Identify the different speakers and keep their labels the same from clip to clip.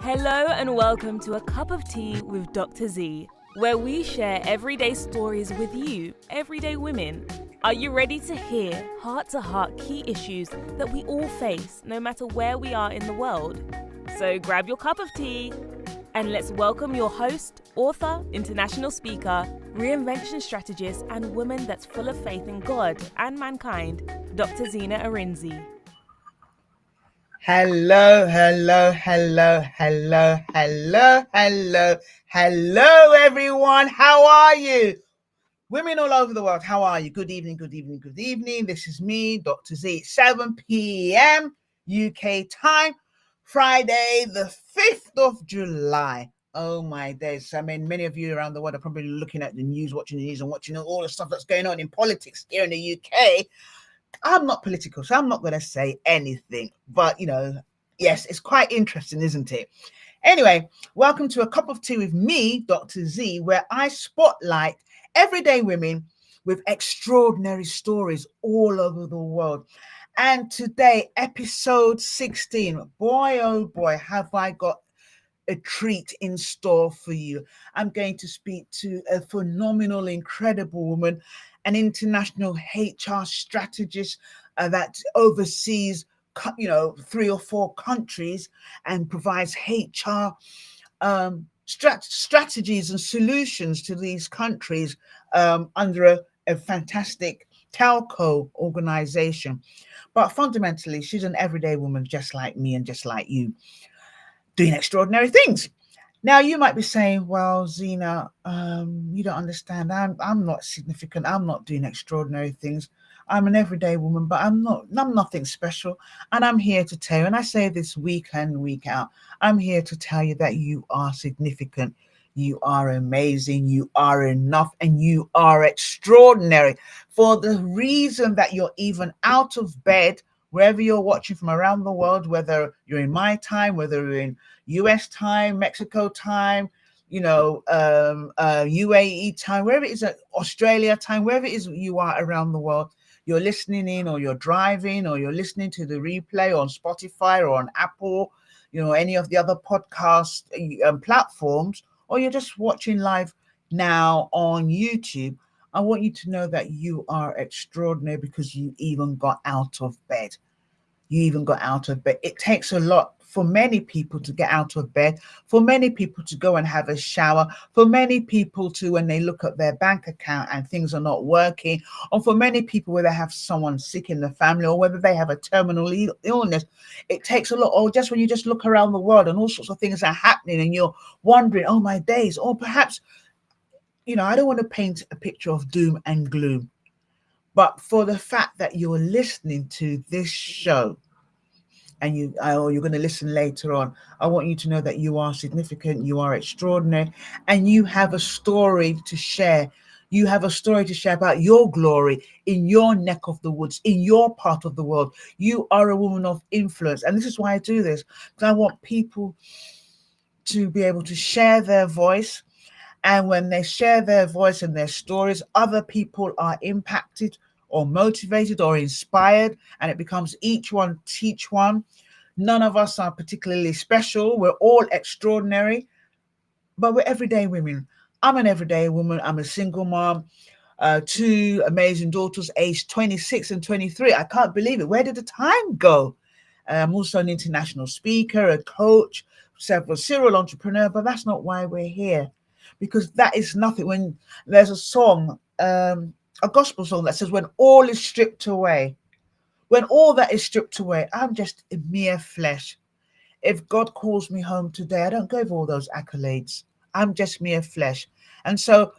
Speaker 1: Hello and welcome to A Cup of Tea with Dr. Zee, where we share everyday stories with you, everyday women. Are you ready to hear heart-to-heart key issues that we all face, no matter where we are in the world? So grab your cup of tea and let's welcome your host, author, international speaker, reinvention strategist, and woman that's full of faith in God and mankind, Dr. Zena Arinzi.
Speaker 2: Hello, everyone. How are you? Women all over the world, how are you? Good evening. This is me, Dr. Z, 7 p.m. UK time, Friday, the 5th of July. Oh my days. I mean, many of you around the world are probably looking at the news, watching the news and watching all the stuff that's going on in politics here in the UK. I'm not political, so I'm not going to say anything. But, yes, it's quite interesting, isn't it? Anyway, welcome to A Cup of Tea with me, Dr. Z, where I spotlight everyday women with extraordinary stories all over the world. And today, episode 16, boy, oh boy, have I got a treat in store for you. I'm going to speak to a phenomenal, incredible woman, an international HR strategist that oversees, 3 or 4 countries and provides HR strategies and solutions to these countries under a fantastic telco organization. But fundamentally, she's an everyday woman just like me and just like you, doing extraordinary things. Now, you might be saying, well, Zena, you don't understand. I'm not significant. I'm not doing extraordinary things. I'm an everyday woman, but I'm nothing special. And I'm here to tell you, and I say this week in, week out, I'm here to tell you that you are significant. You are amazing. You are enough, and you are extraordinary for the reason that you're even out of bed, wherever you're watching from around the world, whether you're in my time, whether you're in US time, Mexico time, UAE time, wherever it is, Australia time, wherever it is you are around the world, you're listening in, or you're driving, or you're listening to the replay on Spotify or on Apple, any of the other podcast platforms, or you're just watching live now on YouTube. I want you to know that you are extraordinary because you even got out of bed. It takes a lot for many people to get out of bed, for many people to go and have a shower, for many people to, when they look at their bank account and things are not working, or for many people where they have someone sick in the family, or whether they have a terminal illness. It takes a lot. Or just when you just look around the world and all sorts of things are happening and you're wondering, oh my days, or perhaps, I don't want to paint a picture of doom and gloom, but for the fact that you're listening to this show and you're going to listen later on, I want you to know that you are significant, you are extraordinary, and you have a story to share. You have a story to share about your glory in your neck of the woods, in your part of the world. You are a woman of influence. And this is why I do this, because I want people to be able to share their voice. And when they share their voice and their stories, other people are impacted or motivated or inspired, and it becomes each one teach one. None of us are particularly special. We're all extraordinary, but we're everyday women. I'm an everyday woman. I'm a single mom, 2 amazing daughters, aged 26 and 23. I can't believe it. Where did the time go? I'm also an international speaker, a coach, several serial entrepreneur, but that's not why we're here. Because that is nothing. When there's a song, a gospel song that says, when all is stripped away, when all that is stripped away, I'm just a mere flesh. If God calls me home today, I don't go for all those accolades. I'm just mere flesh. And so,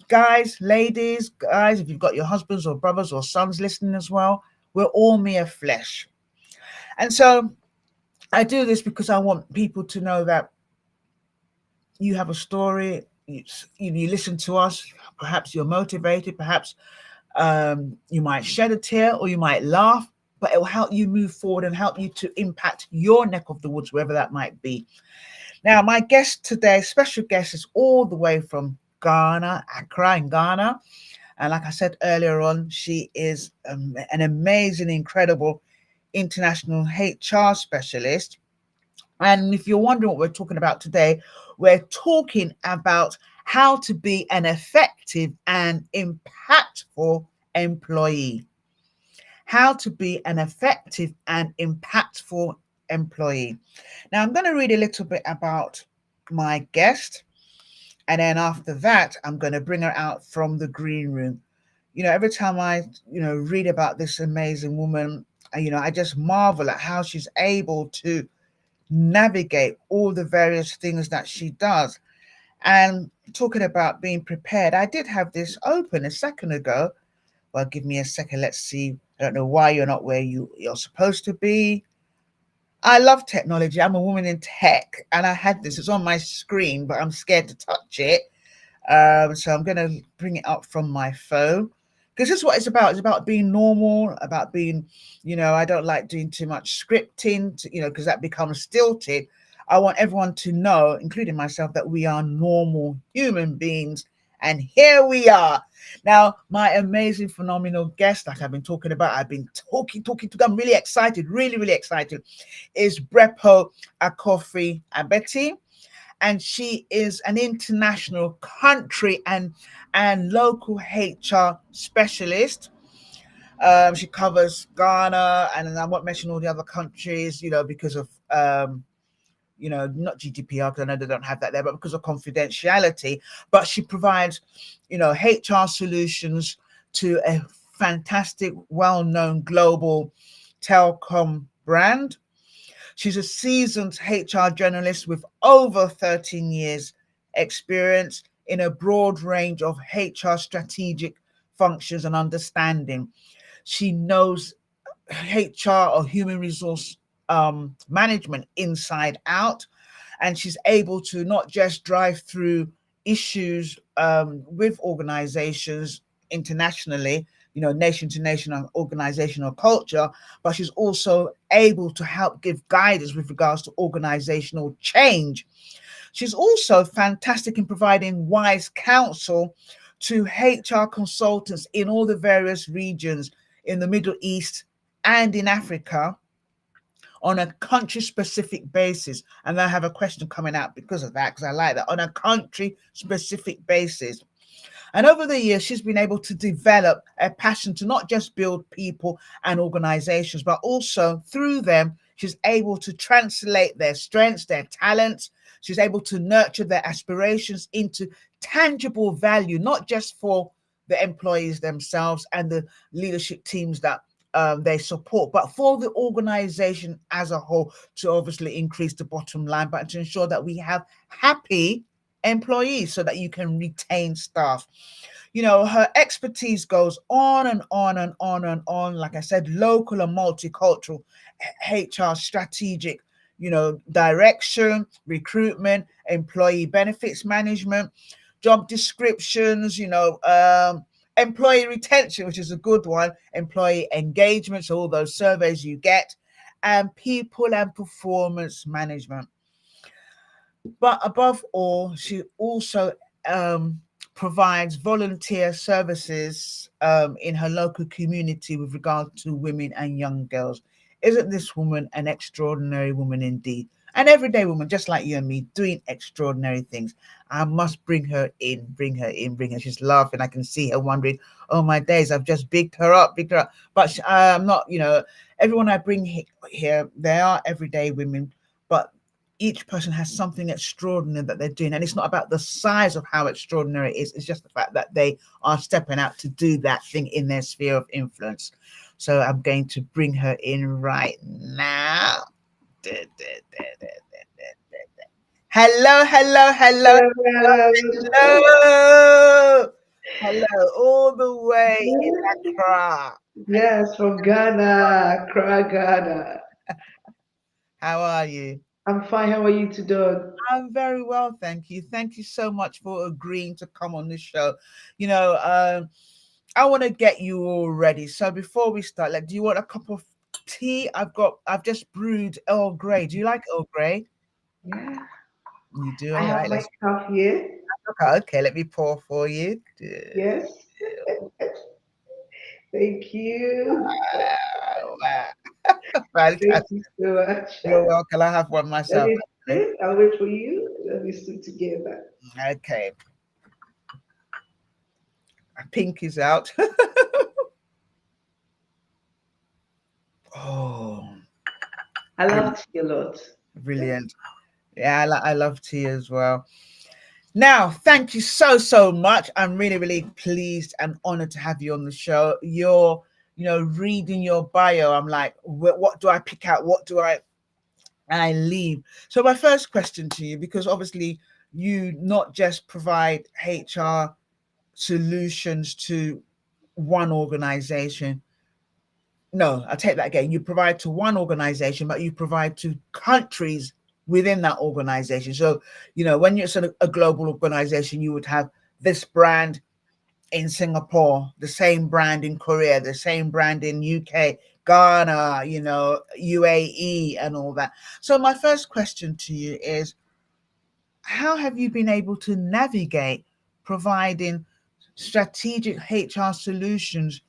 Speaker 2: guys, ladies, if you've got your husbands or brothers or sons listening as well, we're all mere flesh. And so I do this because I want people to know that you have a story. You listen to us. Perhaps you're motivated. Perhaps you might shed a tear, or you might laugh, but it will help you move forward and help you to impact your neck of the woods, wherever that might be. Now, my guest today, special guest, is all the way from Ghana, Accra in Ghana. And like I said earlier on, she is an amazing, incredible international HR specialist. And if you're wondering what we're talking about today, we're talking about how to be an effective and impactful employee. How to be an effective and impactful employee. Now, I'm going to read a little bit about my guest, and then after that, I'm going to bring her out from the green room. Every time I, read about this amazing woman, I just marvel at how she's able to navigate all the various things that she does. And talking about being prepared, I did have this open a second ago. Well, give me a second. Let's see. I don't know why you're not where you're supposed to be. I love technology. I'm a woman in tech, and I had this. It's on my screen, but I'm scared to touch it. So I'm going to bring it up from my phone because this is what it's about. It's about being normal, about being, I don't like doing too much scripting, because that becomes stilted. I want everyone to know, including myself, that we are normal human beings. And here we are. Now, my amazing, phenomenal guest, like I've been talking about, I've been talking. I'm really excited, really, really excited, is Brepo Akrofi Agbeti, and she is an international country and local HR specialist. She covers Ghana, and I won't mention all the other countries, because of not GDPR, because I know they don't have that there, but because of confidentiality. But she provides, HR solutions to a fantastic, well-known global telecom brand. She's a seasoned HR journalist with over 13 years experience in a broad range of HR strategic functions and understanding. She knows HR, or human resource management, inside out, and she's able to not just drive through issues with organizations internationally, nation to nation and organizational culture, but she's also able to help give guidance with regards to organizational change. She's also fantastic in providing wise counsel to HR consultants in all the various regions in the Middle East and in Africa on a country specific basis. And I have a question coming out because of that, because I like that, on a country specific basis. And over the years, she's been able to develop a passion to not just build people and organizations, but also through them, she's able to translate their strengths, their talents. She's able to nurture their aspirations into tangible value, not just for the employees themselves and the leadership teams that they support, but for the organization as a whole, to obviously increase the bottom line, but to ensure that we have happy employees so that you can retain staff. Her expertise goes on and on and on and on. Like I said, local and multicultural HR strategic, direction, recruitment, employee benefits management, job descriptions, employee retention, which is a good one, employee engagement, so all those surveys you get, and people and performance management. But above all, she also provides volunteer services in her local community with regard to women and young girls. Isn't this woman an extraordinary woman indeed? An everyday woman, just like you and me, doing extraordinary things. I must bring her in, bring her in, bring her. She's laughing. I can see her wondering, oh my days, I've just bigged her up, bigged her up. But I'm not, everyone I bring here, they are everyday women, but each person has something extraordinary that they're doing. And it's not about the size of how extraordinary it is. It's just the fact that they are stepping out to do that thing in their sphere of influence. So I'm going to bring her in right now. Hello, hello, hello,
Speaker 3: Hello, hello.
Speaker 2: hello. Hello, all the way in Accra.
Speaker 3: Yes, from Ghana, Accra, Ghana.
Speaker 2: How are you?
Speaker 3: I'm fine. How are you today?
Speaker 2: I'm very well, thank you. Thank you so much for agreeing to come on the show. I want to get you all ready. So before we start, do you want a cup of tea? I've just brewed Earl Grey. Do you like Earl Grey?
Speaker 3: Yeah,
Speaker 2: You do.
Speaker 3: I
Speaker 2: All
Speaker 3: have
Speaker 2: right.
Speaker 3: my
Speaker 2: Let's.
Speaker 3: cup here.
Speaker 2: Okay. Let me pour for you.
Speaker 3: Yes, thank you.
Speaker 2: Wow.
Speaker 3: Thank
Speaker 2: Fantastic.
Speaker 3: you so much.
Speaker 2: You're welcome. I have one
Speaker 3: Let
Speaker 2: myself.
Speaker 3: me sit. I'll wait for you. Let me sit together.
Speaker 2: Okay. Pink is out. Oh,
Speaker 3: I
Speaker 2: I
Speaker 3: love tea a lot.
Speaker 2: brilliant. Yeah, I love tea as well. Now, thank you so much. I'm really pleased and honored to have you on the show. Reading your bio, I'm like, what do I pick out? What do I leave? So my first question to you, because obviously you not just provide HR solutions to one organization. No, I take that again. You provide to one organization, but you provide to countries within that organization. So, when you're sort of a global organization, you would have this brand in Singapore, the same brand in Korea, the same brand in UK, Ghana, UAE, and all that. So, my first question to you is, how have you been able to navigate providing strategic HR solutions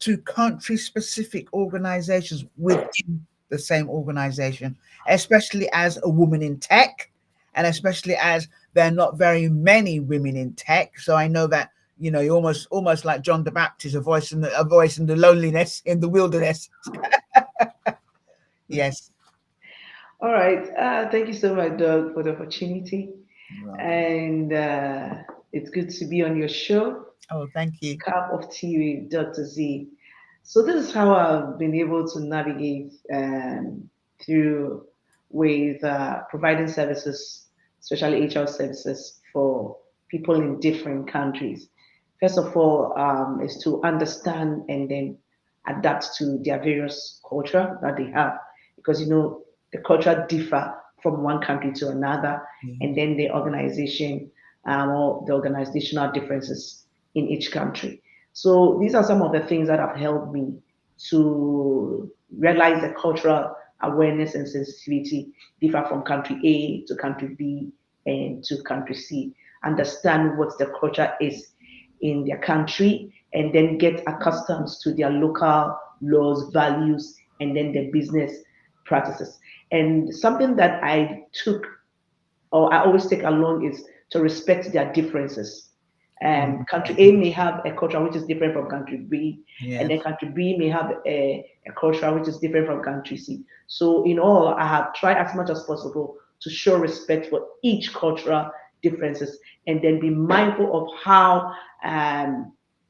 Speaker 2: to country specific organizations within the same organization, especially as a woman in tech, and especially as there are not very many women in tech? So I know that you're almost like John the Baptist, a voice in the loneliness in the wilderness. Yes.
Speaker 3: All right. Thank you so much, Doug, for the opportunity. And it's good to be on your show,
Speaker 2: Oh, thank you.
Speaker 3: Cup of Tea with Dr. Z. So this is how I've been able to navigate through with providing services, especially HR services for people in different countries. First of all, is to understand and then adapt to their various culture that they have, because the culture differ from one country to another, and then the organization or the organizational differences in each country. So these are some of the things that have helped me to realize the cultural awareness and sensitivity differ from country A to country B and to country C. Understand what the culture is in their country, and then get accustomed to their local laws, values, and then their business practices. And something that I took, or I always take along, is to respect their differences. Country A may have a culture which is different from country B, and
Speaker 2: Yes.
Speaker 3: then country B may have a culture which is different from country C. So, in all, I have tried as much as possible to show respect for each cultural differences, and then be mindful of how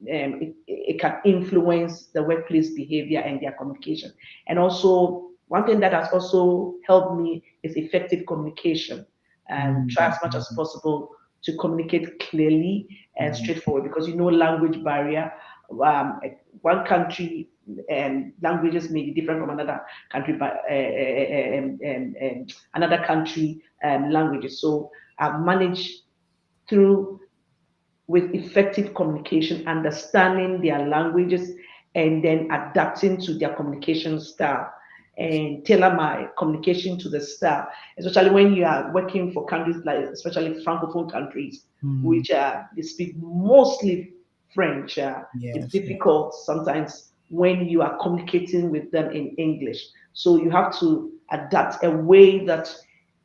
Speaker 3: it can influence the workplace behavior and their communication. And also, one thing that has also helped me is effective communication, and try as much as possible to communicate clearly and straightforward, because language barrier. Um, One country and languages may be different from another country, but another country languages. So I've managed through with effective communication, understanding their languages, and then adapting to their communication style and tailor my communication to the style, especially when you are working for countries like, especially francophone countries, which they speak mostly French. It's
Speaker 2: Yes.
Speaker 3: difficult sometimes when you are communicating with them in English. So you have to adapt a way that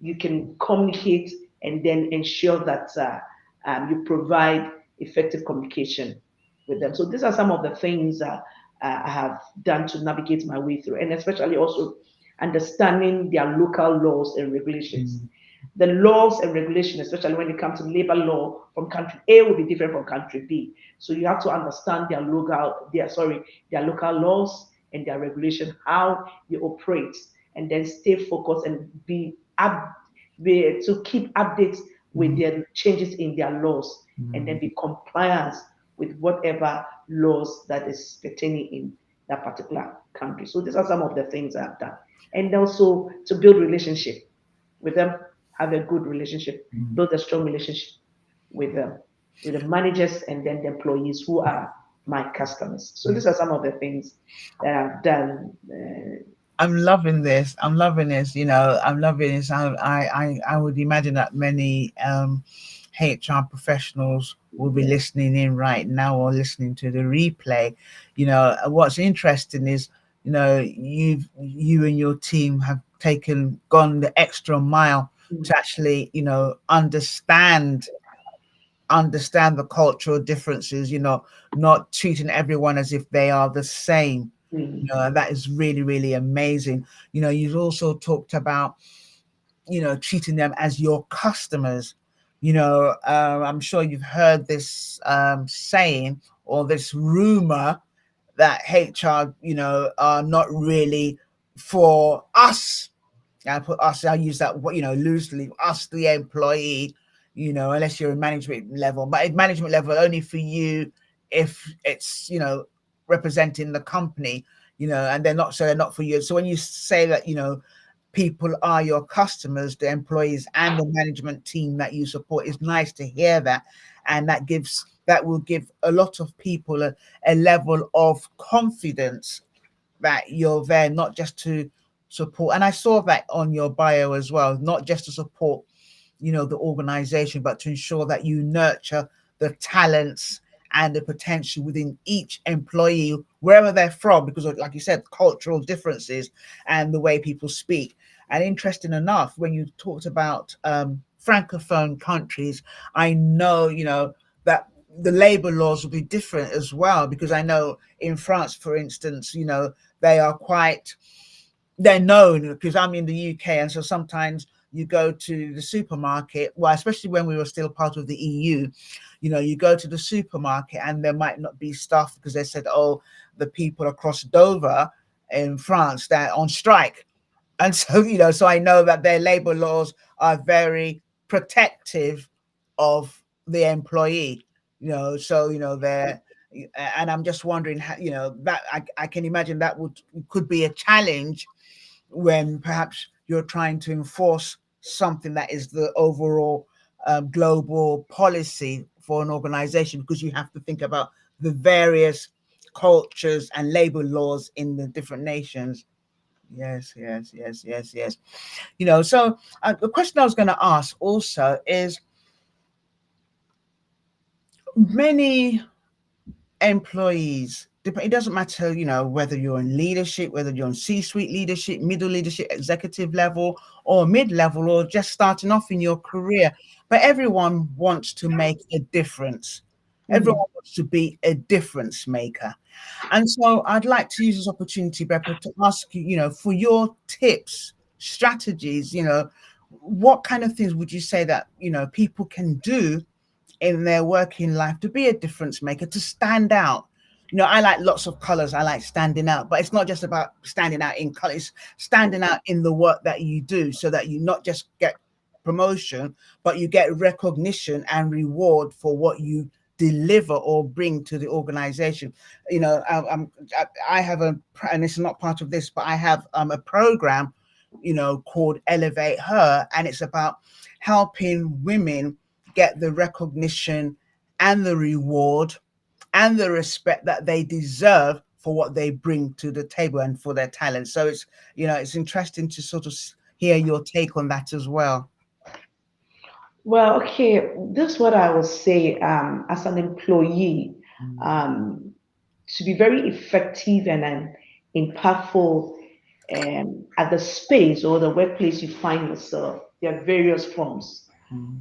Speaker 3: you can communicate, and then ensure that you provide effective communication with them. So these are some of the things I have done to navigate my way through, and especially also understanding their local laws and regulations. The laws and regulations, especially when it comes to labor law from country A, will be different from country B. So you have to understand their local laws and their regulation, how they operate, and then stay focused and to keep updates with their changes in their laws, and then be compliant with whatever laws that is pertaining in that particular country. So these are some of the things I've done. And also to build relationship with them, have a good relationship, build a strong relationship with them, with the managers and then the employees who are my customers. So these are some of the things that I've done.
Speaker 2: I'm loving this. I'm loving this. I'm loving this. I would imagine that many HR professionals will be listening in right now or listening to the replay. What's interesting is you and your team have gone the extra mile to actually, understand the cultural differences, not treating everyone as if they are the same. And that is really, really amazing. You've also talked about, treating them as your customers. I'm sure you've heard this saying or this rumor that HR, are not really for us. I put us, I use that, loosely, us, the employee, unless you're a management level, but at management level only for you if it's, representing the company, and they're not for you. So when you say that, people are your customers, the employees and the management team that you support, is nice to hear that. And that will give a lot of people a level of confidence that you're there not just to support. And I saw that on your bio as well, not just to support, the organization, but to ensure that you nurture the talents and the potential within each employee, wherever they're from, because like you said, cultural differences and the way people speak. And interesting enough, when you talked about francophone countries, I know, that the labor laws will be different as well, because I know in France, for instance, they are they're known, because I'm in the UK, and so sometimes you go to the supermarket, well, especially when we were still part of the EU, you go to the supermarket and there might not be stuff because they said, oh, the people across Dover in France, they're on strike. And so, so I know that their labor laws are very protective of the employee, so, they're, and I'm just wondering how, that I can imagine that could be a challenge when perhaps you're trying to enforce something that is the overall global policy for an organization, because you have to think about the various cultures and labor laws in the different nations. Yes, yes, yes, yes, yes. So the question I was going to ask also is, many employees, it doesn't matter, whether you're in leadership, whether you're in C-suite leadership, middle leadership, executive level, or mid-level, or just starting off in your career, but everyone wants to make a difference. Everyone wants to be a difference maker. And so I'd like to use this opportunity, Brepo, to ask you, for your tips, strategies, what kind of things would you say that, people can do in their working life to be a difference maker, to stand out? I like lots of colors. I like standing out, but it's not just about standing out in colors, standing out in the work that you do, so that you not just get promotion, but you get recognition and reward for what you deliver or bring to the organization. I have and it's not part of this, but I have a program, called Elevate Her, and it's about helping women get the recognition and the reward and the respect that they deserve for what they bring to the table and for their talent. So it's interesting to sort of hear your take on that as well.
Speaker 3: Well, okay, this is what I will say, as an employee, um, to be very effective and impactful, at the space or the workplace you find yourself. There are various forms.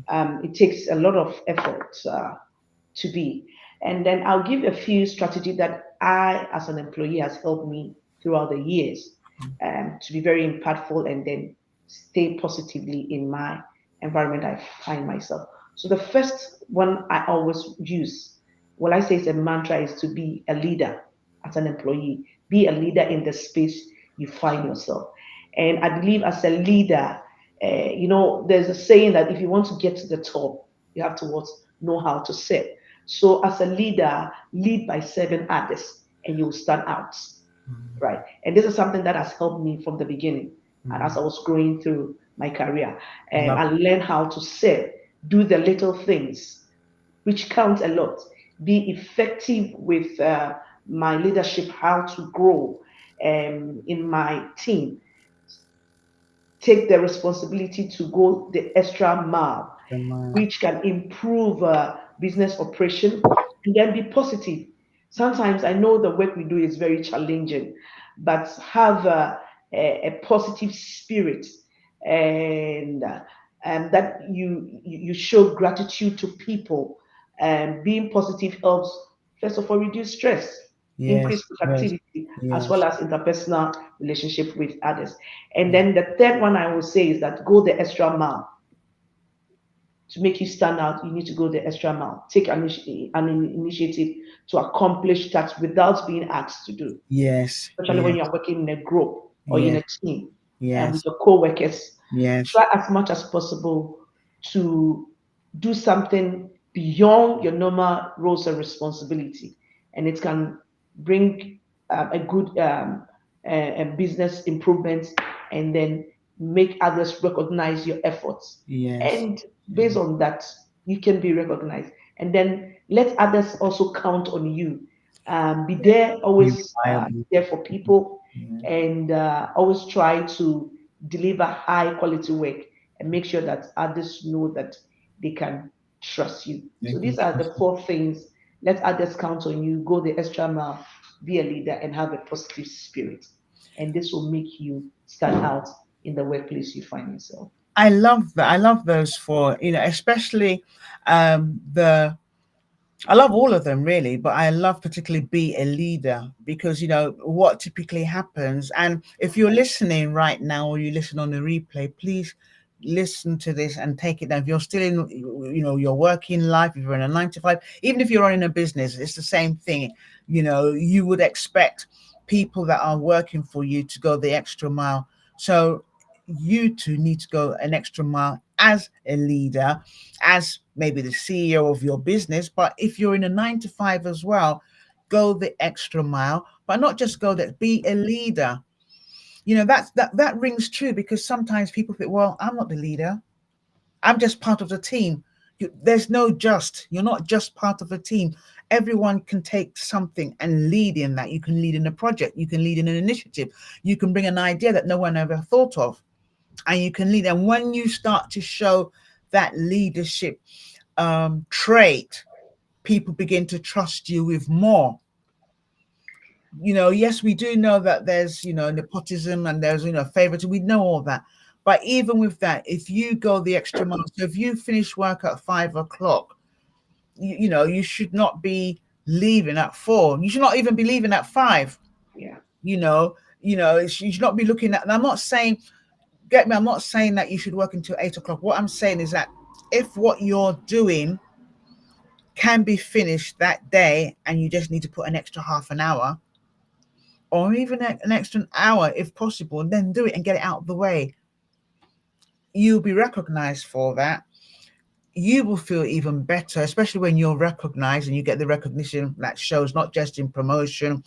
Speaker 3: It takes a lot of effort to be. And then I'll give a few strategies that I, as an employee, has helped me throughout the years, to be very impactful and then stay positively in my environment I find myself. So the first one I always use, what I say is a mantra, is to be a leader as an employee. Be a leader in the space you find yourself. And I believe as a leader, there's a saying that if you want to get to the top, you have to know how to serve. So as a leader, lead by serving others, and you will stand out, right? And this is something that has helped me from the beginning, and as I was growing through my career, and I learned how to serve, do the little things, which counts a lot. Be effective with my leadership, how to grow in my team, take the responsibility to go the extra mile, which can improve business operation, and then be positive. Sometimes I know the work we do is very challenging, but have a positive spirit, and that you show gratitude to people. And being positive helps, first of all, reduce stress,
Speaker 2: Yes,
Speaker 3: increase
Speaker 2: yes,
Speaker 3: productivity, as well
Speaker 2: yes.
Speaker 3: as interpersonal relationship with others. And
Speaker 2: Yeah.
Speaker 3: then the third one I will say is that go the extra mile. To make you stand out, you need to go the extra mile. Take an initiative to accomplish tasks without being asked to do,
Speaker 2: Yes,
Speaker 3: especially when
Speaker 2: yes,
Speaker 3: you're working in a group or in
Speaker 2: yes,
Speaker 3: a team and with
Speaker 2: yes,
Speaker 3: your co-workers.
Speaker 2: yes.
Speaker 3: Try as much as possible to do something beyond your normal roles and responsibility, and it can bring a good a business improvement, and then make others recognize your efforts.
Speaker 2: Yes.
Speaker 3: And based on that, you can be recognized, and then let others also count on you. Be
Speaker 2: Yes.
Speaker 3: there,
Speaker 2: Be
Speaker 3: always
Speaker 2: reliable.
Speaker 3: there for people,
Speaker 2: Yeah.
Speaker 3: and always try to deliver high quality work, and make sure that others know that they can trust you.
Speaker 2: They
Speaker 3: So
Speaker 2: can
Speaker 3: these are the
Speaker 2: trust you.
Speaker 3: four things. Let others count on you, go the extra mile, be a leader, and have a positive spirit. And this will make you stand out in the workplace you find yourself.
Speaker 2: I love that. I love those four, especially the I love all of them really, but I love particularly be a leader because what typically happens. And if you're listening right now or you listen on the replay, please listen to this and take it down. If you're still in, your working life, if you're in a 9 to 5, even if you're running a business, it's the same thing. You would expect people that are working for you to go the extra mile. So you two need to go an extra mile as a leader, as maybe the CEO of your business. But if you're in a 9 to 5 as well, go the extra mile, but not just go there, be a leader. That rings true because sometimes people think, well, I'm not the leader. I'm just part of the team. There's no just, you're not just part of a team. Everyone can take something and lead in that. You can lead in a project, you can lead in an initiative, you can bring an idea that no one ever thought of, and you can lead. And when you start to show that leadership trait, people begin to trust you with more. Yes, we do know that there's nepotism and there's favoritism. We know all that, but even with that, if you go the extra mile, so if you finish work at 5 o'clock, you should not be leaving at 4. You should not even be leaving at 5.
Speaker 3: Yeah.
Speaker 2: You should not be looking at. And I'm not saying, get me, I'm not saying that you should work until 8 o'clock. What I'm saying is that if what you're doing can be finished that day and you just need to put an extra half an hour or even an extra hour if possible, and then do it and get it out of the way, you'll be recognized for that. You will feel even better, especially when you're recognized and you get the recognition that shows not just in promotion,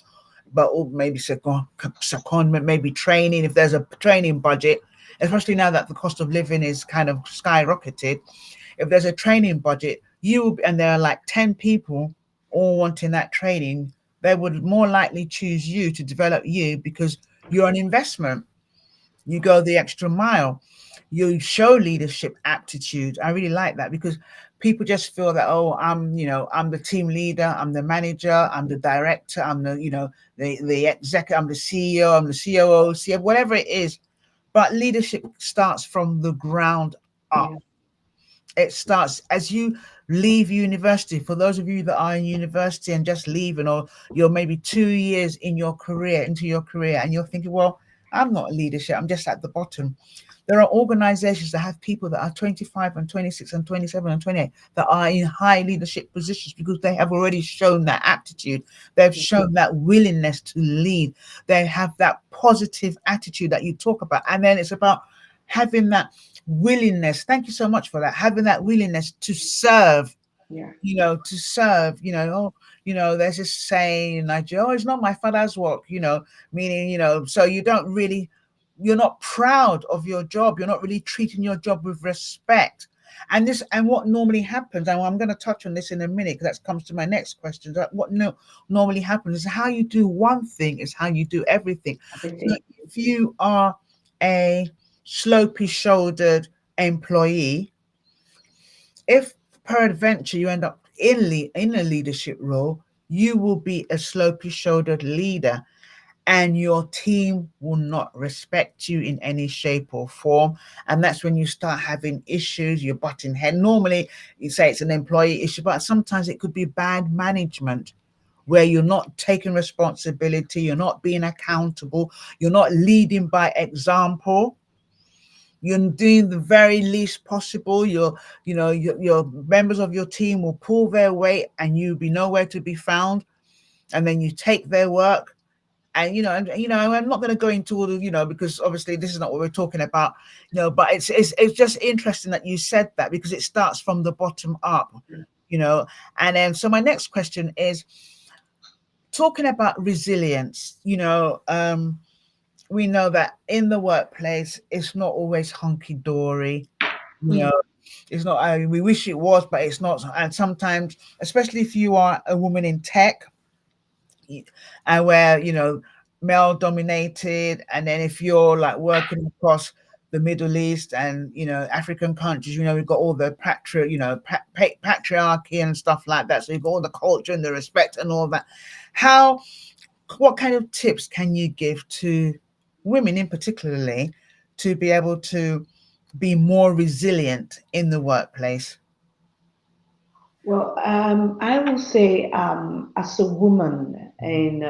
Speaker 2: but maybe secondment, maybe training. If there's a training budget, especially now that the cost of living is kind of skyrocketed, if there's a training budget, and there are like 10 people all wanting that training, they would more likely choose you to develop you because you're an investment. You go the extra mile. You show leadership aptitude. I really like that because people just feel that, oh, I'm the team leader, I'm the manager, I'm the director, I'm the executive, I'm the CEO, I'm the COO, CFO, whatever it is. But leadership starts from the ground up.
Speaker 3: Yeah.
Speaker 2: It starts as you leave university. For those of you that are in university and just leaving, or you're maybe 2 years into your career, and you're thinking, well, I'm not leadership, I'm just at the bottom. There are organizations that have people that are 25 and 26 and 27 and 28 that are in high leadership positions because they have already shown that aptitude. They've shown that willingness to lead. They have that positive attitude that you talk about. And then it's about having that willingness. Thank you so much for that. Having that willingness to serve,
Speaker 3: Yeah.
Speaker 2: to serve, there's this saying in Nigeria, oh, it's not my father's work, meaning, so you're not proud of your job. You're not really treating your job with respect. And what normally happens, and I'm going to touch on this in a minute because that comes to my next question. That what normally happens is how you do one thing is how you do everything. So if you are a slopey shouldered employee, if peradventure you end up in a leadership role, you will be a slopey shouldered leader. and your team will not respect you in any shape or form. And that's when you start having issues, you're butting head. Normally, you say it's an employee issue, but sometimes it could be bad management where you're not taking responsibility, you're not being accountable, you're not leading by example. You're doing the very least possible. Your members of your team will pull their weight and you'll be nowhere to be found. And then you take their work. And I'm not going to go into all the, because obviously this is not what we're talking about, but it's just interesting that you said that, because it starts from the bottom up, And then so my next question is talking about resilience. We know that in the workplace it's not always hunky-dory, you know it's not. We wish it was, but it's not. And sometimes, especially if you are a woman in tech, and where male dominated, and then if you're like working across the Middle East and African countries, we've got all the patriarchy and stuff like that. So you've got all the culture and the respect and all that. What kind of tips can you give to women in particularly to be able to be more resilient in the workplace?
Speaker 3: Well, I will say, as a woman in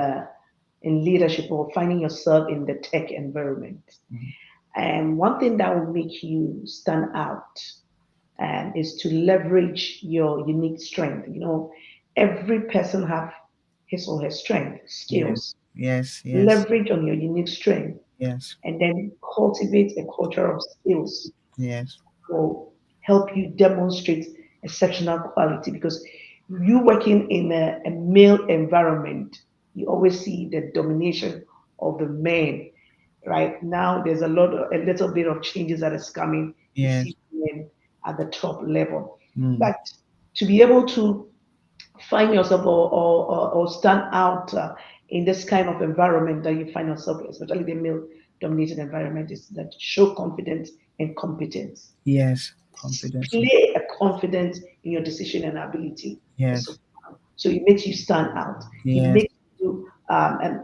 Speaker 3: leadership or finding yourself in the tech environment, and one thing that will make you stand out is to leverage your unique strength. Every person have his or her strength, skills.
Speaker 2: Yes.
Speaker 3: Leverage on your unique strength,
Speaker 2: Yes.
Speaker 3: and then cultivate a culture of skills
Speaker 2: Yes.
Speaker 3: will help you demonstrate exceptional quality, because you working in a male environment, you always see the domination of the men. Right now, there's a little bit of changes that is coming. You
Speaker 2: Yes.
Speaker 3: see men at the top level,
Speaker 2: Mm.
Speaker 3: but to be able to find yourself or stand out in this kind of environment that you find yourself, especially the male dominated environment, is that show confidence and competence.
Speaker 2: Yes. Confidence.
Speaker 3: Play a confidence in your decision and ability.
Speaker 2: Yes.
Speaker 3: So it makes you stand out. It
Speaker 2: Yes.
Speaker 3: makes you and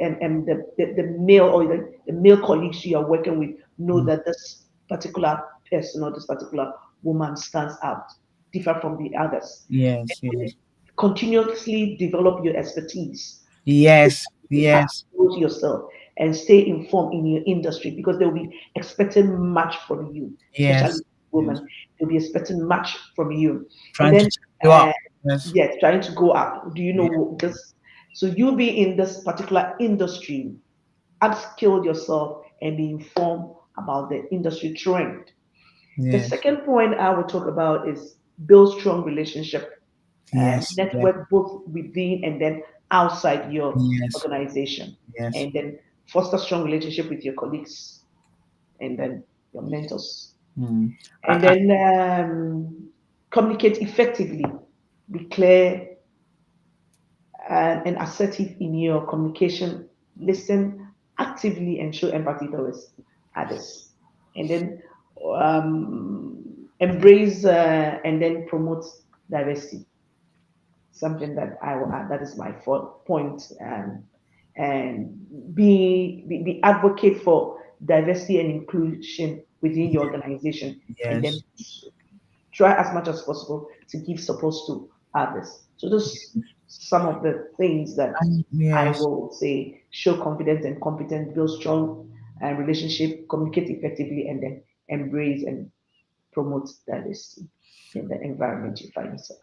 Speaker 3: the male or the male colleagues you are working with know
Speaker 2: Mm.
Speaker 3: that this particular person or this particular woman stands out, differ from the others.
Speaker 2: Yes.
Speaker 3: And
Speaker 2: Yes.
Speaker 3: continuously develop your expertise,
Speaker 2: Yes. Yes.
Speaker 3: upskill yourself, and stay informed in your industry, because they'll be expecting much from you, especially
Speaker 2: Yes. Yes.
Speaker 3: women. They'll be expecting much from you. And
Speaker 2: Trying to
Speaker 3: then,
Speaker 2: check you
Speaker 3: uh,
Speaker 2: up. Yes.
Speaker 3: yes, trying to go up. Do you
Speaker 2: Yeah.
Speaker 3: know this? So you'll be in this particular industry, upskill yourself and be informed about the industry trend. The
Speaker 2: Yes.
Speaker 3: second point I will talk about is build strong relationship,
Speaker 2: Yes. Yes.
Speaker 3: network both within and then outside your
Speaker 2: Yes.
Speaker 3: organization,
Speaker 2: Yes.
Speaker 3: and then foster strong relationship with your colleagues and then your mentors,
Speaker 2: Mm.
Speaker 3: and then communicate effectively, be clear and assertive in your communication, listen actively and show empathy towards others, and then embrace and then promote diversity, something that I will add. That is my fourth point. And be advocate for diversity and inclusion within your organization, and then
Speaker 2: Yes.
Speaker 3: try as much as possible to give support to others. So those some of the things that I
Speaker 2: Yes.
Speaker 3: will say: show confidence and competence, build strong relationship, communicate effectively, and then embrace and promote diversity in the environment you find yourself.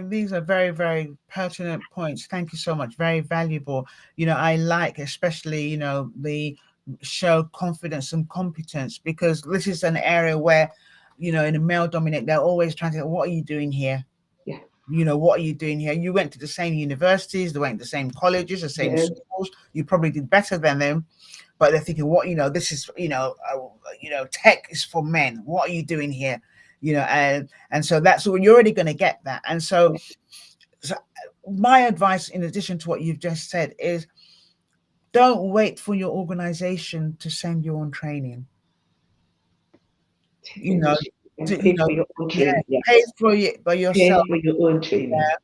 Speaker 2: These are very, very pertinent points. Thank you so much. Very valuable. I like especially, the show confidence and competence, because this is an area where, in a male dominant, they're always trying to, what are you doing here?
Speaker 3: Yeah.
Speaker 2: What are you doing here? You went to the same universities, they went to the same colleges, the same
Speaker 3: Yes.
Speaker 2: schools. You probably did better than them, but they're thinking, this is, tech is for men. What are you doing here? And so that's all, you're already going to get that. And so my advice, in addition to what you've just said, is don't wait for your organization to send you on training.
Speaker 3: Take initiative. And pay for your own
Speaker 2: yeah,
Speaker 3: training.
Speaker 2: pay
Speaker 3: Yes.
Speaker 2: for it by
Speaker 3: Pay
Speaker 2: yourself.
Speaker 3: for your own training.
Speaker 2: Yeah.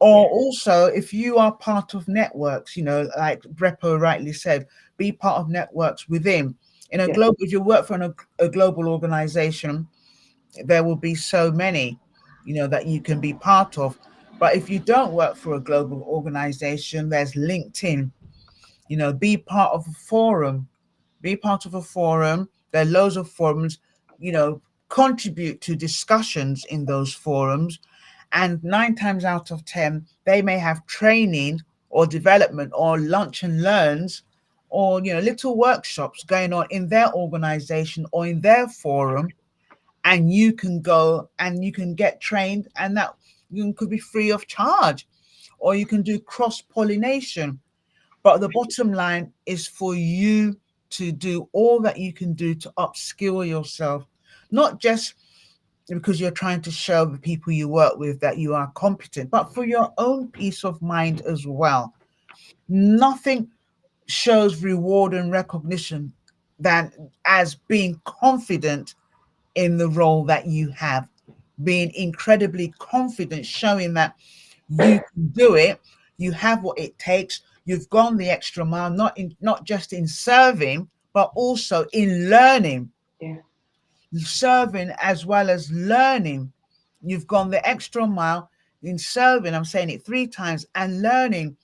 Speaker 2: Or
Speaker 3: Yeah.
Speaker 2: also, if you are part of networks, like Brepo rightly said, be part of networks within. In a
Speaker 3: Yeah.
Speaker 2: global, if you work for a global organization, there will be so many, that you can be part of. But if you don't work for a global organization, there's LinkedIn. Be part of a forum. Be part of a forum. There are loads of forums. You know, contribute to discussions in those forums, and 9 times out of 10 they may have training or development or lunch and learns, or little workshops going on in their organization or in their forum, and you can go and you can get trained, and that you could be free of charge, or you can do cross pollination. But the bottom line is for you to do all that you can do to upskill yourself, not just because you're trying to show the people you work with that you are competent, but for your own peace of mind as well. Nothing shows reward and recognition than as being confident in the role that you have, being incredibly confident, showing that you can do it, you have what it takes, you've gone the extra mile, not just in serving, but also in learning.
Speaker 3: Yeah.
Speaker 2: Serving as well as learning. You've gone the extra mile in serving, I'm saying it 3 times, and learning.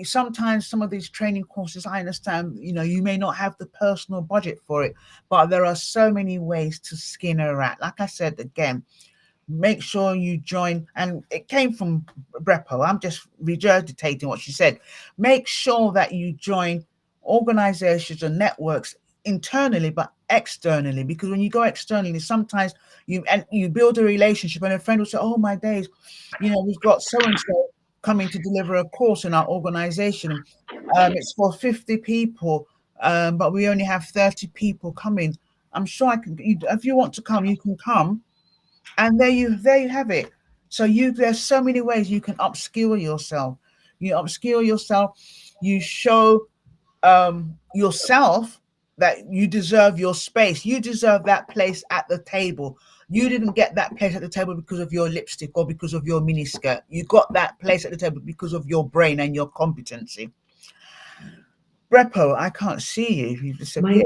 Speaker 2: Sometimes some of these training courses, I understand, you may not have the personal budget for it, but there are so many ways to skin a rat. Like I said again, make sure you join. And it came from Brepo. I'm just regurgitating what she said. Make sure that you join organizations and networks internally, but externally, because when you go externally, sometimes you build a relationship, and a friend will say, oh my days, we've got so and so coming to deliver a course in our organization. It's for 50 people, but we only have 30 people coming. I'm sure I can. If you want to come, you can come, and there you have it. So there's so many ways you can upskill yourself. You upskill yourself. You show yourself that you deserve your space. You deserve that place at the table. You didn't get that place at the table because of your lipstick or because of your miniskirt. You got that place at the table because of your brain and your competency. Brepo, I can't see you. You've
Speaker 3: My,
Speaker 2: disappeared.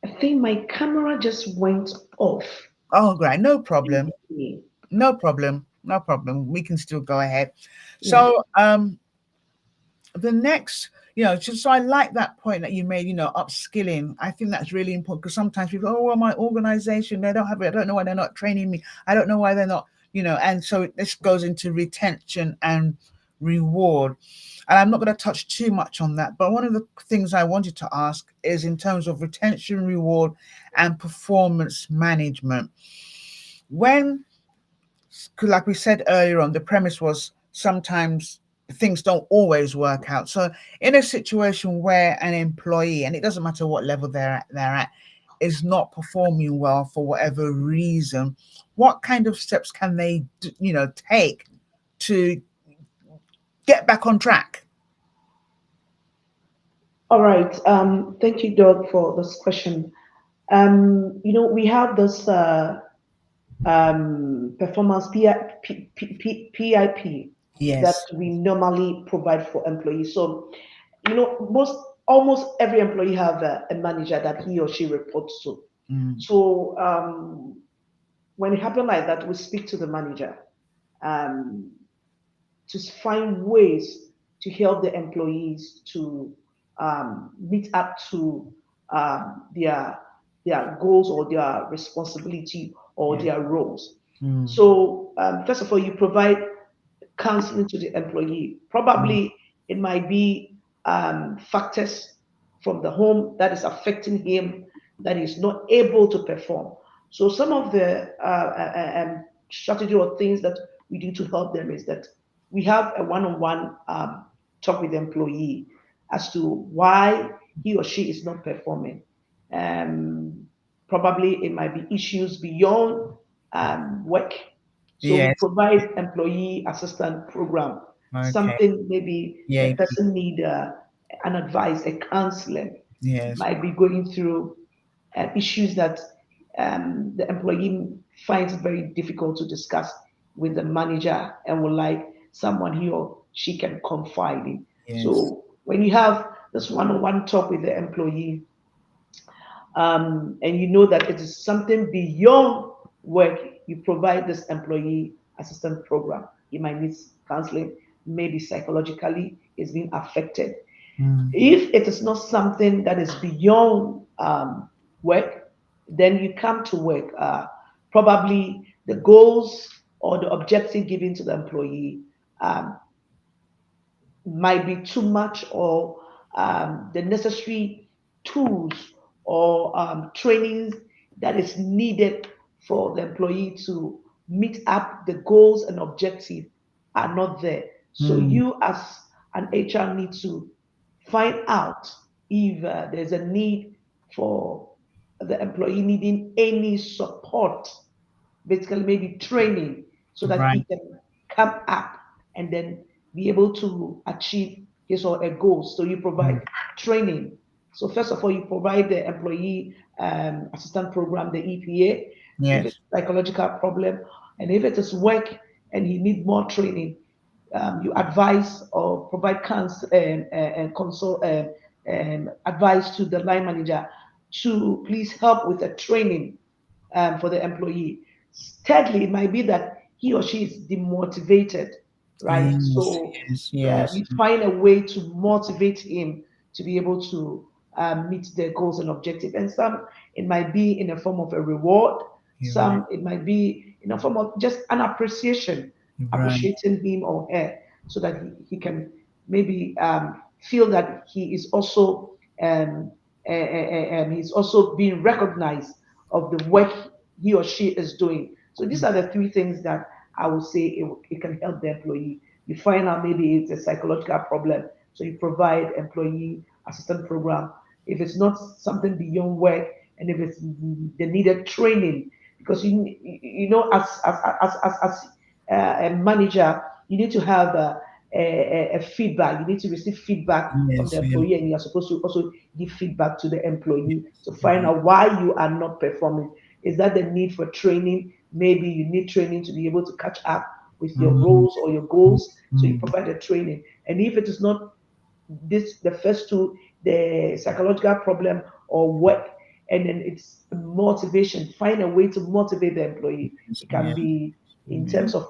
Speaker 3: I think my camera just went off.
Speaker 2: Oh, great. No problem. No problem. No problem. We can still go ahead.
Speaker 3: Yeah.
Speaker 2: So the next, so I like that point that you made, upskilling. I think that's really important, because sometimes people, oh, well, my organization, they don't have it. I don't know why they're not training me. I don't know why they're not, and so this goes into retention and reward. And I'm not going to touch too much on that. But one of the things I wanted to ask is in terms of retention, reward, and performance management. When, like we said earlier on, the premise was sometimes things don't always work out. So in a situation where an employee, and it doesn't matter what level they're at, is not performing well for whatever reason, what kind of steps can they take to get back on track?
Speaker 3: All right. Thank you, Doug, for this question. We have this performance PIP that
Speaker 2: Yes.
Speaker 3: we normally provide for employees. So, almost every employee have a manager that he or she reports to.
Speaker 2: Mm.
Speaker 3: So, when it happens like that, we speak to the manager um, to find ways to help the employees to meet up to their goals or their responsibility or
Speaker 2: Yeah.
Speaker 3: their roles.
Speaker 2: Mm.
Speaker 3: So first of all, you provide counseling to the employee.
Speaker 2: Mm.
Speaker 3: Probably it might be factors from the home that is affecting him that he's not able to perform. So some of the strategy or things that we do to help them is that we have a one-on-one talk with the employee as to why he or she is not performing. Um, Probably it might be issues beyond work. So we
Speaker 2: Yes.
Speaker 3: provide employee assistance program.
Speaker 2: Okay.
Speaker 3: Something maybe a
Speaker 2: Yeah.
Speaker 3: person need an advice, a counseling,
Speaker 2: Yes.
Speaker 3: might be going through issues that the employee finds it very difficult to discuss with the manager and would like someone he or she can confide in.
Speaker 2: Yes.
Speaker 3: So when you have this one-on-one talk with the employee, and you know that it is something beyond work, you provide this employee assistance program. You might need counseling, maybe psychologically is being affected.
Speaker 2: Mm.
Speaker 3: If it is not something that is beyond work, then you come to work. Probably the goals or the objective given to the employee um, might be too much, or the necessary tools or trainings that is needed for the employee to meet up the goals and objective are not there. So
Speaker 2: Mm.
Speaker 3: you as an HR need to find out if there's a need for the employee needing any support, basically maybe training, so that he
Speaker 2: Right.
Speaker 3: can come up and then be able to achieve his or her goals. So you
Speaker 2: Mm.
Speaker 3: provide training. So first of all, you provide the employee assistant program, the EPA, if it's
Speaker 2: Yes.
Speaker 3: psychological problem, and if it is work and you need more training, you advise or provide and consult advice to the line manager to please help with the training for the employee. Thirdly, it might be that he or she is demotivated, right?
Speaker 2: Yes.
Speaker 3: So
Speaker 2: Yes. Yes.
Speaker 3: you find a way to motivate him to be able to meet their goals and objectives. And some, it might be in a form of a reward.
Speaker 2: You're right.
Speaker 3: Some, it might be in a form of just an appreciation,
Speaker 2: You're right.
Speaker 3: appreciating him or her, so that he can maybe feel that he is also he's also being recognized of the work he or she is doing. So these are the three things that I would say it can help the employee. You find out maybe it's a psychological problem, so you provide employee assistance program. If it's not something beyond work, and if it's the needed training, because you know as a manager, you need to have a feedback. You need to receive feedback from the
Speaker 2: Yes. Yeah.
Speaker 3: employee, and you are supposed to also give feedback to the employee to
Speaker 2: You're
Speaker 3: find
Speaker 2: right.
Speaker 3: out why you are not performing. Is that the need for training? Maybe you need training to be able to catch up with your
Speaker 2: Mm.
Speaker 3: roles or your goals. So you
Speaker 2: Mm.
Speaker 3: provide the training. And if it is not this, the first two, the psychological problem or work, and then it's motivation. Find a way to motivate the employee.
Speaker 2: Yes.
Speaker 3: It can
Speaker 2: Yeah.
Speaker 3: be in
Speaker 2: Yeah.
Speaker 3: terms of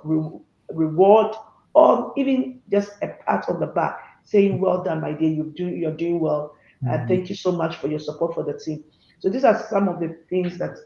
Speaker 3: reward, or even just a pat on the back, saying, "Well done, my dear. You're doing well.
Speaker 2: Mm.
Speaker 3: Thank you so much for your support for the team." So these are some of the things that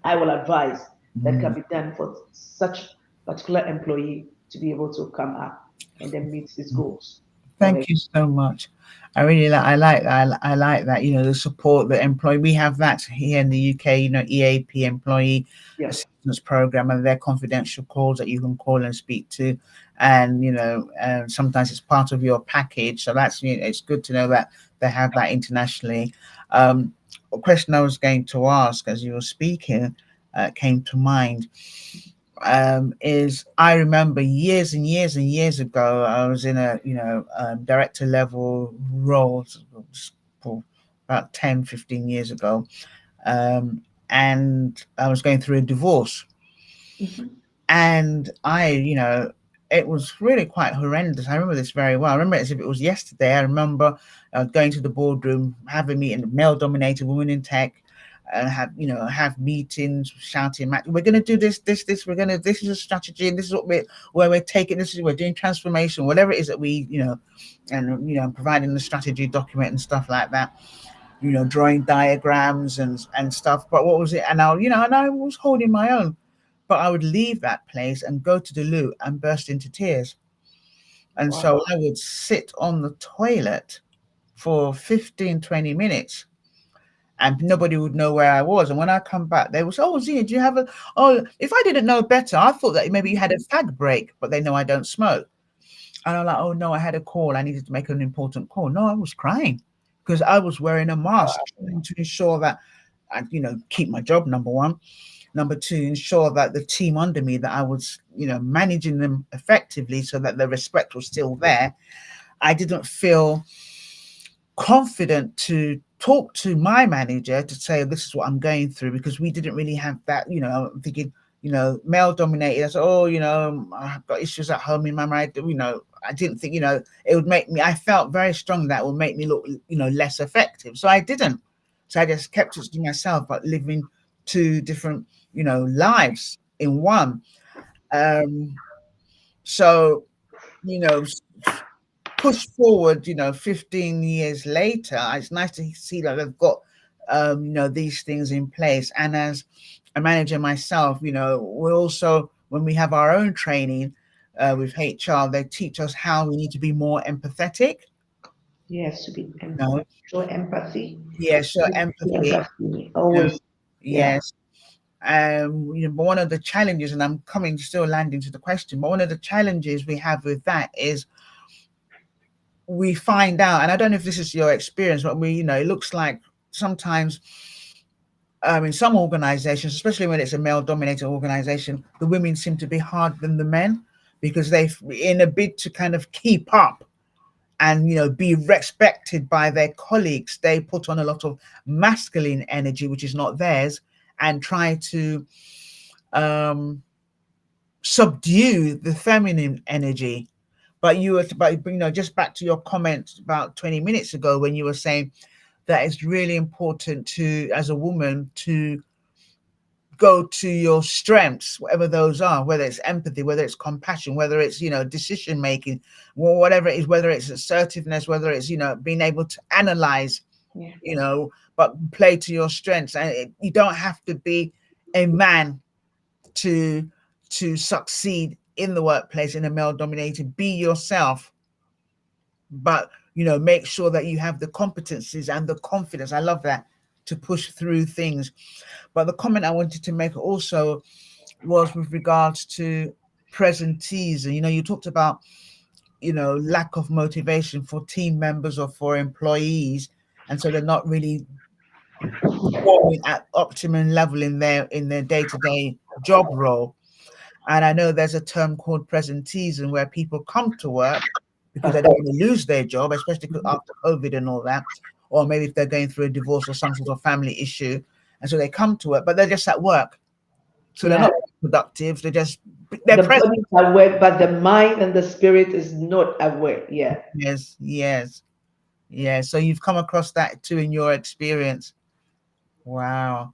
Speaker 3: I will advise that can
Speaker 2: Mm.
Speaker 3: be done for such particular employee to be able to come up and then meet his goals. Or her.
Speaker 2: Thank you so much. I really like. I like. I like that. You know, the support the employee. We have that here in the UK. You know, EAP, employee
Speaker 3: Yeah.
Speaker 2: assistance program, and they're confidential calls that you can call and speak to, and you know, sometimes it's part of your package. So that's, you know, it's good to know that they have that internationally. A question I was going to ask as you were speaking came to mind. Is I remember years and years and years ago, I was in a, you know, director level role for about 10, 15 years ago. And I was going through a divorce,
Speaker 3: Mhm.
Speaker 2: and I, you know, it was really quite horrendous. I remember this very well. I remember it as if it was yesterday. I remember going to the boardroom, having a meeting, male dominated women in tech, and have meetings, shouting, we're going to do this, we're going to, this is a strategy, and this is what where we're taking, this is, we're doing transformation, whatever it is that we, you know, and, you know, providing the strategy document and stuff like that, you know, drawing diagrams and stuff. But what was it? And I, you know, and I was holding my own, but I would leave that place and go to the loo and burst into tears. And so
Speaker 3: Wow.
Speaker 2: I would sit on the toilet for 15, 20 minutes, and nobody would know where I was. And when I come back, they would say, "Oh, Zia, do you have a?" Oh, if I didn't know better, I thought that maybe you had a fag break, but they know I don't smoke. And I'm like, "Oh no, I had a call. I needed to make an important call." No, I was crying because I was wearing a mask, trying to ensure that I, you know, keep my job. Number one. Number two, ensure that the team under me, that I was, you know, managing them effectively, so that the respect was still there. I didn't feel confident to talk to my manager to say this is what I'm going through, because we didn't really have that. I'm thinking, male dominated. I said, oh, I've got issues at home in my marriage. I didn't think, it would make me. I felt very strongly that would make me look, less effective. So I didn't. So I just kept it to myself, but living two different, lives in one. So, you know, push forward, 15 years later, it's nice to see that they've got, these things in place. And as a manager myself, we also, when we have our own training with HR, they teach us how we need to be more empathetic.
Speaker 3: Yes, to be
Speaker 2: No,
Speaker 3: show empathy.
Speaker 2: yeah, show empathy.
Speaker 3: Empathy,
Speaker 2: No,
Speaker 3: always. Yeah.
Speaker 2: yes. But one of the challenges, and I'm coming still landing to the question, but one of the challenges we have with that is we find out, and I don't know if this is your experience, but it looks like sometimes in some organizations, especially when it's a male dominated organization, the women seem to be harder than the men, because they've, in a bid to kind of keep up and be respected by their colleagues, they put on a lot of masculine energy which is not theirs, and try to subdue the feminine energy. But just back to your comment about 20 minutes ago, when you were saying that it's really important to, as a woman, to go to your strengths, whatever those are, whether it's empathy, whether it's compassion, whether it's, decision making, or whatever it is, whether it's assertiveness, whether it's, being able to analyze,
Speaker 3: Yeah.
Speaker 2: but play to your strengths. And you don't have to be a man to succeed in the workplace in a male dominated. Be yourself, but make sure that you have the competencies and the confidence, I love that, to push through things. But the comment I wanted to make also was with regards to presentees. And you talked about lack of motivation for team members or for employees, and so they're not really performing at optimum level in their day-to-day job role. And I know there's a term called presenteeism, where people come to work because they don't want to lose their job, especially after COVID and all that, or maybe if they're going through a divorce or some sort of family issue, and so they come to work, but they're just at work, so they're
Speaker 3: Yeah.
Speaker 2: not productive. They're
Speaker 3: The
Speaker 2: present.
Speaker 3: body is aware, but the mind and the spirit is not aware. Yeah.
Speaker 2: Yes, yes, yeah. So you've come across that too in your experience. Wow.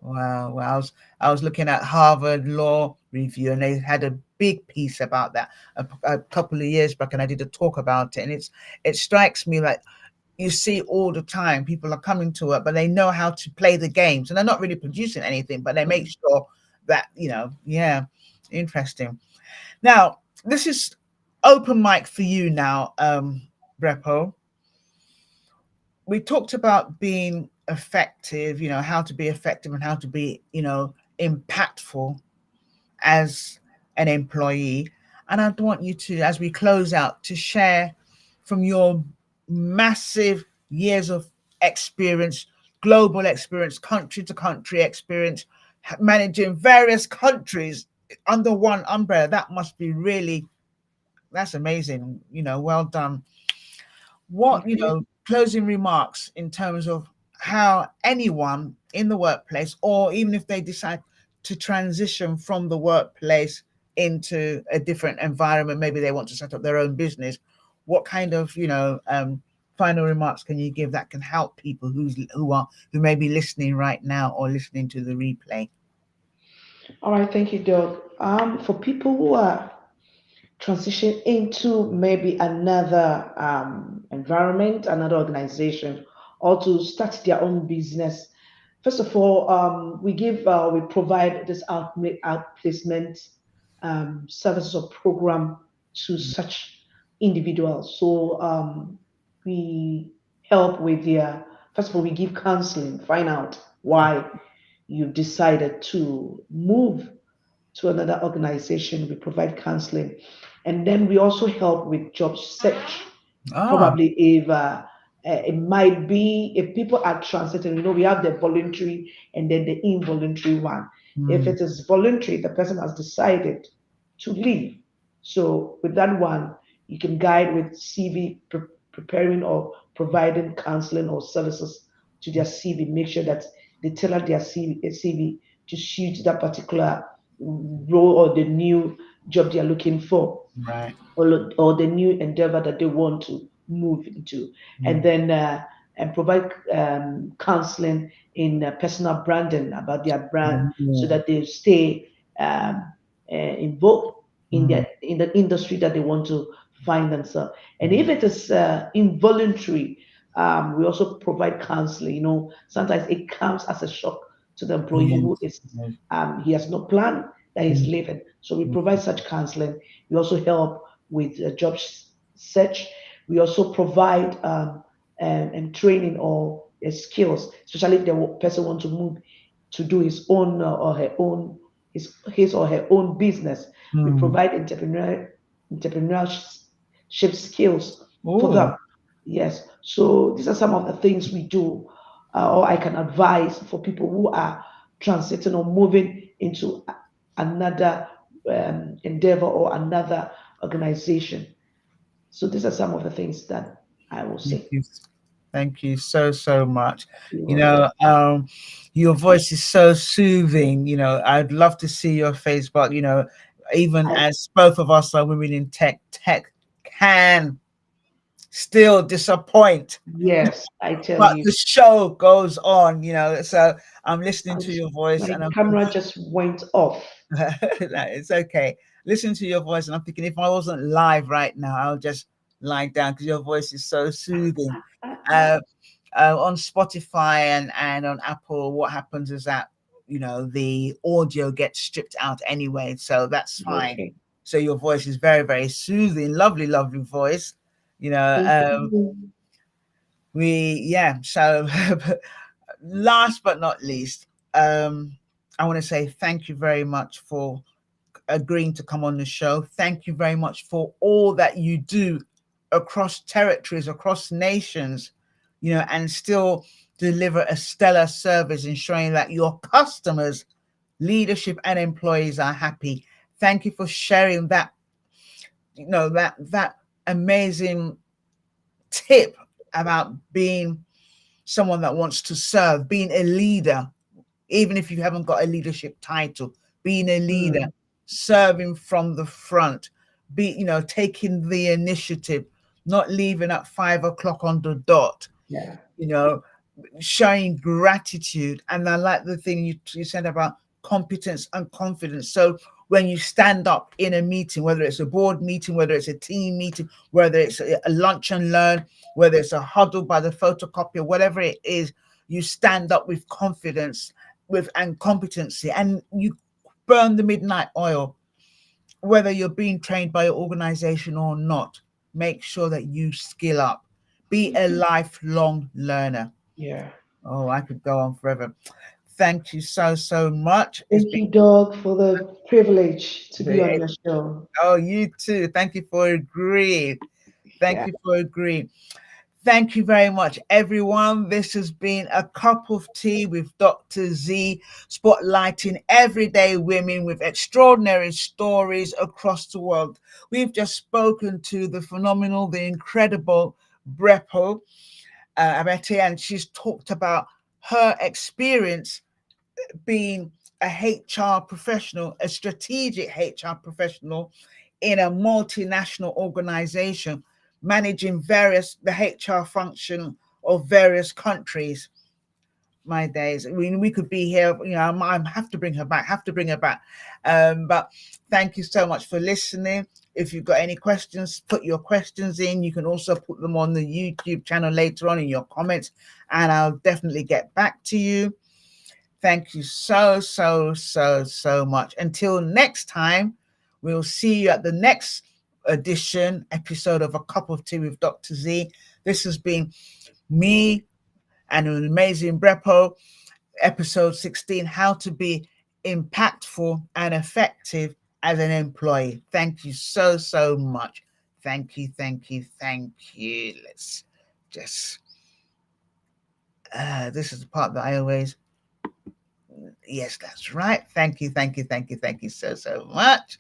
Speaker 2: Wow. Well, I was looking at Harvard Law Review, and they had a big piece about that a couple of years back, and I did a talk about it. And it strikes me like you see all the time people are coming to it, but they know how to play the games, and they're not really producing anything, but they make sure that yeah, interesting. Now, this is open mic for you now, Brepo. We talked about being effective, how to be effective and how to be, impactful as an employee. And I'd want you to, as we close out, to share from your massive years of experience, global experience, country to country experience, managing various countries under one umbrella. That must be really, that's amazing. Well done. What, closing remarks in terms of how anyone in the workplace, or even if they decide to transition from the workplace into a different environment, maybe they want to set up their own business, what kind of final remarks can you give that can help people who may be listening right now or listening to the replay?
Speaker 3: All right. Thank you, Doug. For people who are transition into maybe another environment, another organization, or to start their own business. First of all, we provide this outplacement services or program to such individuals. So we help with their, first of all, we give counseling, find out why you've decided to move to another organization. We provide counseling. And then we also help with job search.
Speaker 2: Ah.
Speaker 3: Probably if it might be if people are transiting, we have the voluntary and then the involuntary one. If
Speaker 2: Mm.
Speaker 3: it is voluntary, the person has decided to leave. So with that one, you can guide with CV preparing or providing counseling or services to their CV, make sure that they tailor their CV to suit that particular role or the new job they are looking for,
Speaker 2: Right.
Speaker 3: or the new endeavor that they want to move into, and
Speaker 2: Mm.
Speaker 3: then and provide counseling in personal branding about their brand, so
Speaker 2: Mm.
Speaker 3: that they stay involved
Speaker 2: Mm.
Speaker 3: in the industry that they want to find themselves. And if it is involuntary, we also provide counseling. Sometimes it comes as a shock to the employee who
Speaker 2: Yes.
Speaker 3: is
Speaker 2: Yes.
Speaker 3: he has no plan that he's
Speaker 2: Mm.
Speaker 3: leaving. So we
Speaker 2: Mm.
Speaker 3: provide such counseling. We also help with job search. We also provide and training or skills, especially if the person wants to move to do his own or her own his or her own business. We
Speaker 2: Mm.
Speaker 3: provide entrepreneurship skills for
Speaker 2: Oh,
Speaker 3: them. Yes. So these are some of the things we do, or I can advise for people who are transiting or moving into another endeavor or another organization. So these are some of the things that I will
Speaker 2: thank
Speaker 3: say.
Speaker 2: you. Thank you so, so much.
Speaker 3: You're
Speaker 2: You
Speaker 3: welcome.
Speaker 2: know, your voice is so soothing. I'd love to see your face, but, even
Speaker 3: I,
Speaker 2: as both of us are women in tech can still disappoint,
Speaker 3: yes, I tell
Speaker 2: but
Speaker 3: you.
Speaker 2: the show goes on, so I'm listening
Speaker 3: I'm,
Speaker 2: to your voice
Speaker 3: my
Speaker 2: and I'm
Speaker 3: camera just went off.
Speaker 2: it's okay. Listen to your voice, and I'm thinking if I wasn't live right now, I'll just lie down because your voice is so soothing. Uh, on Spotify and on Apple, what happens is that the audio gets stripped out anyway, so that's fine.
Speaker 3: Okay.
Speaker 2: So your voice is very, very soothing, lovely, lovely voice. You know,
Speaker 3: Thank you.
Speaker 2: so last but not least, I want to say thank you very much for agreeing to come on the show. Thank you very much for all that you do across territories, across nations, and still deliver a stellar service, ensuring that your customers, leadership, and employees are happy. Thank you for sharing that, that amazing tip about being someone that wants to serve, being a leader, even if you haven't got a leadership title, being a leader,
Speaker 3: Mm,
Speaker 2: serving from the front, taking the initiative, not leaving at 5 o'clock on the dot,
Speaker 3: yeah.
Speaker 2: you know, showing gratitude. And I like the thing you said about competence and confidence. So when you stand up in a meeting, whether it's a board meeting, whether it's a team meeting, whether it's a lunch and learn, whether it's a huddle by the photocopier, whatever it is, you stand up with confidence, with and competency, and you burn the midnight oil. Whether you're being trained by your organization or not, make sure that you skill up. Be a lifelong learner.
Speaker 3: Yeah.
Speaker 2: Oh, I could go on forever. Thank you so, so much. It's
Speaker 3: Thank
Speaker 2: been
Speaker 3: you, Doug, for the privilege to be on your show.
Speaker 2: oh, you too. Thank you for agreeing. Thank
Speaker 3: Yeah.
Speaker 2: you for agreeing. Thank you very much, everyone. This has been a cup of tea with Dr. Z, spotlighting everyday women with extraordinary stories across the world. We've just spoken to the phenomenal, the incredible Brepo Akrofi, and she's talked about her experience being a HR professional, a strategic HR professional in a multinational organization, managing the HR function of various countries. My days, we could be here, I have to bring her back, but thank you so much for listening. If you've got any questions, put your questions in. You can also put them on the YouTube channel later on in your comments, and I'll definitely get back to you. Thank you so, so, so, so much. Until next time, we'll see you at the next episode of A Cup of Tea with Dr. Z. This has been me and an amazing Brepo, episode 16, How to Be Impactful and Effective as an Employee. Thank you so, so much. Thank you, thank you, thank you. Let's just, this is the part that I always, yes, that's right. Thank you, thank you, thank you, thank you so, so much.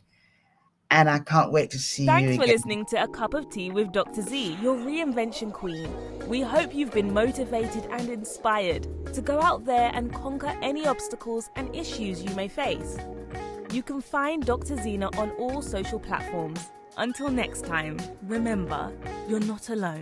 Speaker 2: and I can't wait to see you
Speaker 1: Thanks for
Speaker 2: again.
Speaker 1: listening to A Cup of Tea with Dr. Zee, your reinvention queen. We hope you've been motivated and inspired to go out there and conquer any obstacles and issues you may face. You can find Dr. Zena on all social platforms. Until next time, remember, you're not alone.